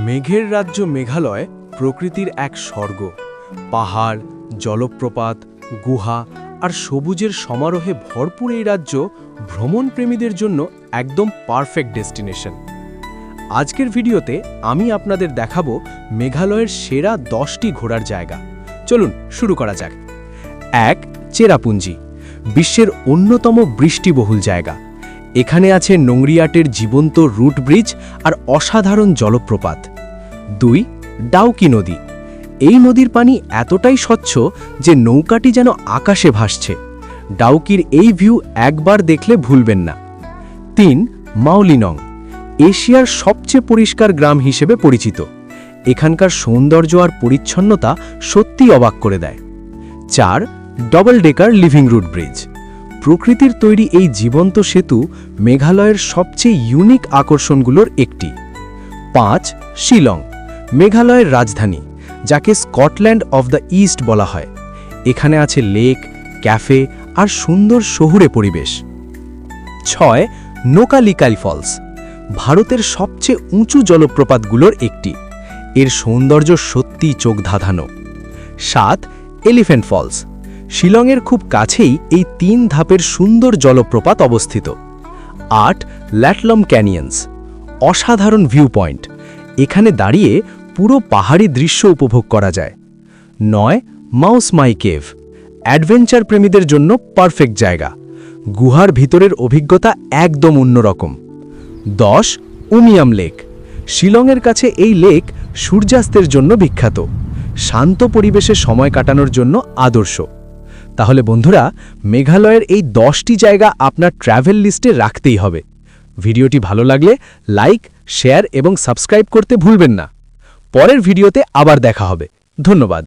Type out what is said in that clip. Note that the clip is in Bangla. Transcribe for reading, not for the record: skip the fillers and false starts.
মেঘের রাজ্য মেঘালয় প্রকৃতির এক স্বর্গ। পাহাড়, জলপ্রপাত, গুহা আর সবুজের সমারোহে ভরপুর এই রাজ্য ভ্রমণপ্রেমীদের জন্য একদম পারফেক্ট ডেস্টিনেশন। আজকের ভিডিওতে আমি আপনাদের দেখাবো মেঘালয়ের সেরা 10টি ঘোরার জায়গা। চলুন শুরু করা যাক। 1. চেরাপুঞ্জি, বিশ্বের অন্যতম বৃষ্টিবহুল জায়গা। এখানে আছে নোংরিয়াটের জীবন্ত রুট ব্রিজ আর অসাধারণ জলপ্রপাত। 2. ডাউকি নদী, এই নদীর পানি এতটাই স্বচ্ছ যে নৌকাটি যেন আকাশে ভাসছে। ডাউকির এই ভিউ একবার দেখলে ভুলবেন না। 3. মাওলিনং, এশিয়ার সবচেয়ে পরিষ্কার গ্রাম হিসেবে পরিচিত। এখানকার সৌন্দর্য আর পরিচ্ছন্নতা সত্যিই অবাক করে দেয়। 4. Double decker living root bridge, প্রকৃতির তৈরি এই জীবন্ত সেতু মেঘালয়ের সবচেয়ে ইউনিক আকর্ষণগুলোর একটি। 5. শিলং, মেঘালয়ের রাজধানী, যাকে স্কটল্যান্ড অফ দ্য ইস্ট বলা হয়। এখানে আছে লেক, ক্যাফে আর সুন্দর শহুরে পরিবেশ। 6. নোকালিকাই ফলস, ভারতের সবচেয়ে উঁচু জলপ্রপাতগুলোর একটি। এর সৌন্দর্য সত্যিই চোখ ধাঁধানো। 7. এলিফ্যান্ট ফলস, শিলংয়ের খুব কাছেই এই 3 ধাপের সুন্দর জলপ্রপাত অবস্থিত। 8. ল্যাটলম ক্যানিয়ন্স, অসাধারণ ভিউ পয়েন্ট, এখানে দাঁড়িয়ে পুরো পাহাড়ি দৃশ্য উপভোগ করা যায়। 9. মাউস মাই কেভ, অ্যাডভেঞ্চার প্রেমীদের জন্য পারফেক্ট জায়গা, গুহার ভিতরের অভিজ্ঞতা একদম অন্যরকম। 10. উমিয়াম লেক, শিলংয়ের কাছে এই লেক সূর্যাস্তের জন্য বিখ্যাত, শান্ত পরিবেশে সময় কাটানোর জন্য আদর্শ। তাহলে বন্ধুরা, মেঘালয়ের এই 10টি জায়গা আপনার ট্র্যাভেল লিস্টে রাখতেই হবে। ভিডিওটি ভালো লাগলে লাইক, শেয়ার এবং সাবস্ক্রাইব করতে ভুলবেন না। পরের ভিডিওতে আবার দেখা হবে। ধন্যবাদ।